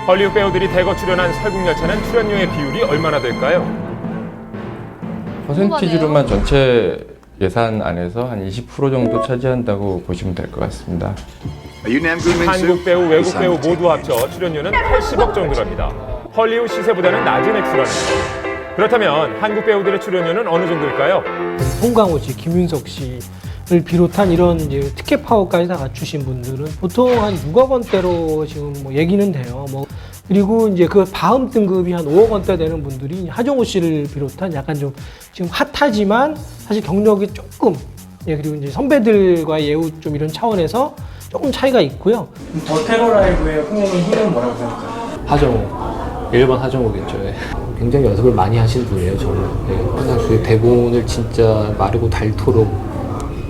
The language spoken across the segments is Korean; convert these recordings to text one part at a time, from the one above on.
헐리우드 배우들이 대거 출연한 설국열차는 출연료의 비율이 얼마나 될까요? 퍼센티지로만 전체 예산 안에서 한 20% 정도 차지한다고 보시면 될 것 같습니다. 한국 배우, 외국 배우 모두 합쳐 출연료는 80억 정도랍니다. 헐리우드 시세보다는 낮은 액수라네요. 그렇다면 한국 배우들의 출연료는 어느 정도일까요? 송강호 씨, 김윤석 씨를 비롯한 이런 이제 티켓 파워까지 다 갖추신 분들은 보통 한 6억 원대로 지금 뭐 얘기는 돼요. 그리고 이제 그 다음 등급이 한 5억 원대 되는 분들이 하정우 씨를 비롯한 약간 좀 지금 핫하지만 사실 경력이 조금, 그리고 이제 선배들과의 예우 좀 이런 차원에서 조금 차이가 있고요. 더 테러 라이브의 흥행의 힘은 뭐라고 생각하세요? 하정우, 1번 하정우겠죠. 예. 굉장히 연습을 많이 하신 분이에요, 저는. 예. 항상 그 대본을 진짜 마르고 닳도록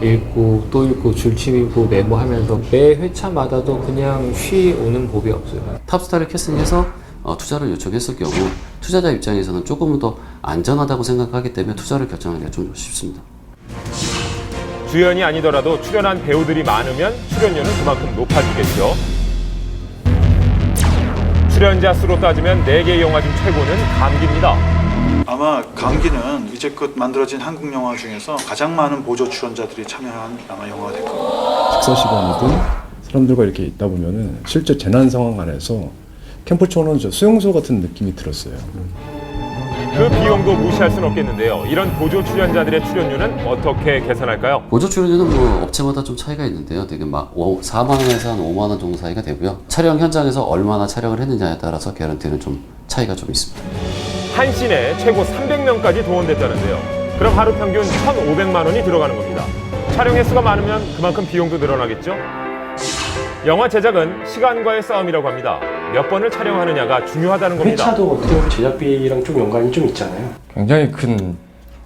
읽고 또 읽고 줄치고 메모하면서 매 회차마다도 그냥 쉬 오는 법이 없어요. 탑스타를 캐스팅해서 투자를 요청했을 경우 투자자 입장에서는 조금 더 안전하다고 생각하기 때문에 투자를 결정하기가 좀 쉽습니다. 주연이 아니더라도 출연한 배우들이 많으면 출연료는 그만큼 높아지겠죠. 출연자 수로 따지면 4개 영화 중 최고는 감기입니다. 아마 감기는 이제껏 만들어진 한국 영화 중에서 가장 많은 보조 출연자들이 참여한 아마 영화가 될 겁니다. 식사 시간이든 사람들과 이렇게 있다 보면은 실제 재난 상황 안에서 캠프초는 수용소 같은 느낌이 들었어요. 그 비용도 무시할 수는 없겠는데요. 이런 보조 출연자들의 출연료는 어떻게 계산할까요? 보조 출연료는 뭐 업체마다 좀 차이가 있는데요. 되게 막 4만 원에서 한 5만 원 정도 사이가 되고요. 촬영 현장에서 얼마나 촬영을 했느냐에 따라서 개런티는 좀 차이가 좀 있습니다. 한 씬에 최고 300명까지 동원됐다는데요. 그럼 하루 평균 1,500만 원이 들어가는 겁니다. 촬영 횟수가 많으면 그만큼 비용도 늘어나겠죠? 영화 제작은 시간과의 싸움이라고 합니다. 몇 번을 촬영하느냐가 중요하다는 겁니다. 회차도 어떻게 보면 제작비랑 좀 연관이 좀 있잖아요. 굉장히 큰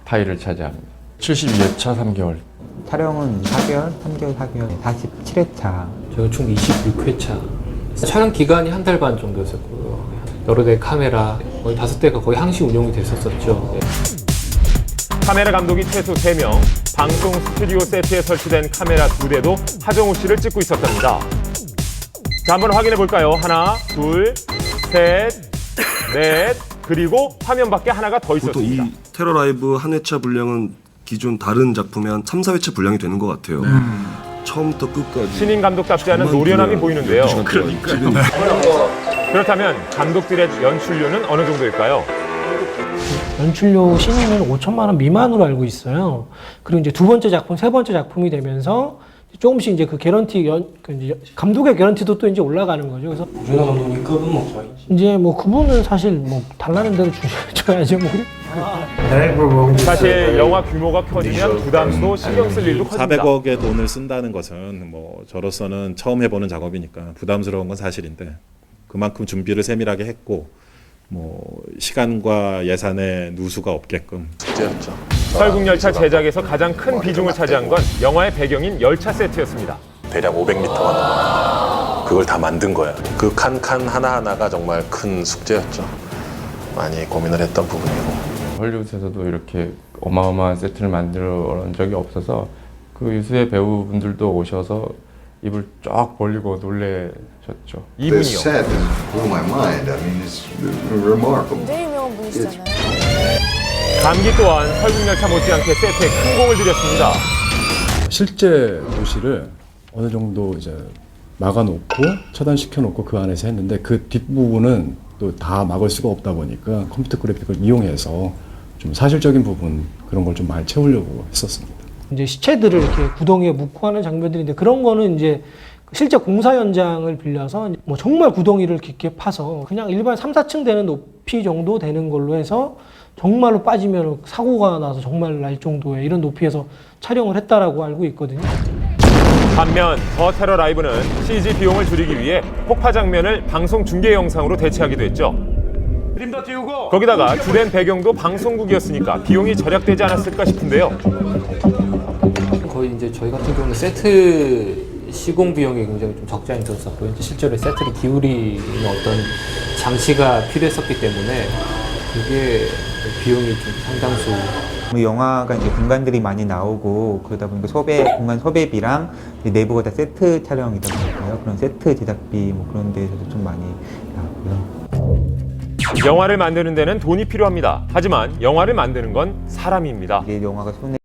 파일을 차지합니다. 72회차 3개월. 촬영은 4개월, 3개월, 4개월, 47회차. 저희가 총 26회차. 촬영 기간이 한 달 반 정도였었고요. 여러 대 카메라, 거의 5대가 거의 항시 운영이 됐었죠. 카메라 감독이 최소 3명, 방송 스튜디오 세트에 설치된 카메라 2대도 하정우 씨를 찍고 있었답니다. 자, 한번 확인해 볼까요? 하나, 둘, 셋, 넷, 그리고 화면 밖에 하나가 더 있었습니다. 이 테러 라이브 한 회차 분량은 기존 다른 작품의 한 3, 4회차 분량이 되는 것 같아요. 처음부터 끝까지. 신인 감독답지 않은 노련함이 보이는데요. 그렇다면 감독들의 연출료는 어느 정도일까요? 연출료 신인은 5천만 원 미만으로 알고 있어요. 그리고 이제 두 번째 작품, 세 번째 작품이 되면서 조금씩 이제 그 개런티, 감독의 개런티도 또 이제 올라가는 거죠. 그래서 윤호 감독님 급은 뭐 거의 이제 뭐 그분은 사실 뭐 달라는 대로 줘야죠. 뭐. 사실 영화 규모가 커지면 부담도 신경 쓸 일도 커집니다. 400억의 돈을 쓴다는 것은 뭐 저로서는 처음 해보는 작업이니까 부담스러운 건 사실인데 그만큼 준비를 세밀하게 했고 뭐 시간과 예산에 누수가 없게끔 숙제였죠. 설국열차 제작에서 가장 큰 비중을 차지한 건 영화의 배경인 열차 세트였습니다. 대략 500m가 넘어요. 그걸 다 만든 거야. 그 칸 하나하나가 정말 큰 숙제였죠. 많이 고민을 했던 부분이고. 헐리우드에서도 이렇게 어마어마한 세트를 만들어 온 적이 없어서 그 유수의 배우분들도 오셔서 입을 쫙 벌리고 놀래셨죠. 이분이요. 굉장히 유명한 분이시잖아요. 감기 또한 설국열차 못지않게 세트에 큰 공을 들였습니다. 실제 도시를 어느 정도 이제 막아놓고 차단시켜놓고 그 안에서 했는데 그 뒷부분은 또 다 막을 수가 없다 보니까 컴퓨터 그래픽을 이용해서 좀 사실적인 부분 그런 걸 좀 많이 채우려고 했었습니다. 이제 시체들을 이렇게 구덩이에 묻고 하는 장면들인데 그런 거는 이제 실제 공사 현장을 빌려서 뭐 정말 구덩이를 깊게 파서 그냥 일반 3, 4층 되는 높이 정도 되는 걸로 해서 정말로 빠지면 사고가 나서 정말 날 정도의 이런 높이에서 촬영을 했다라고 알고 있거든요. 반면 더 테러 라이브는 CG 비용을 줄이기 위해 폭파 장면을 방송 중계 영상으로 대체하기도 했죠. 거기다가 주된 배경도 방송국이었으니까 비용이 절약되지 않았을까 싶은데요. 거의 이제 저희 같은 경우는 세트 시공 비용이 굉장히 좀 적잖이 들었었고요. 실제로 세트를 기울이는 어떤 장치가 필요했었기 때문에 그게 비용이 좀 상당수 영화가 이제 공간들이 많이 나오고 그러다 보니까 공간 소배비랑 이제 내부가 다 세트 촬영이다 보니까요. 그런 세트 제작비 뭐 그런 데에서도 좀 많이 나오고요. 영화를 만드는 데는 돈이 필요합니다. 하지만 영화를 만드는 건 사람입니다. 이게 영화가 손에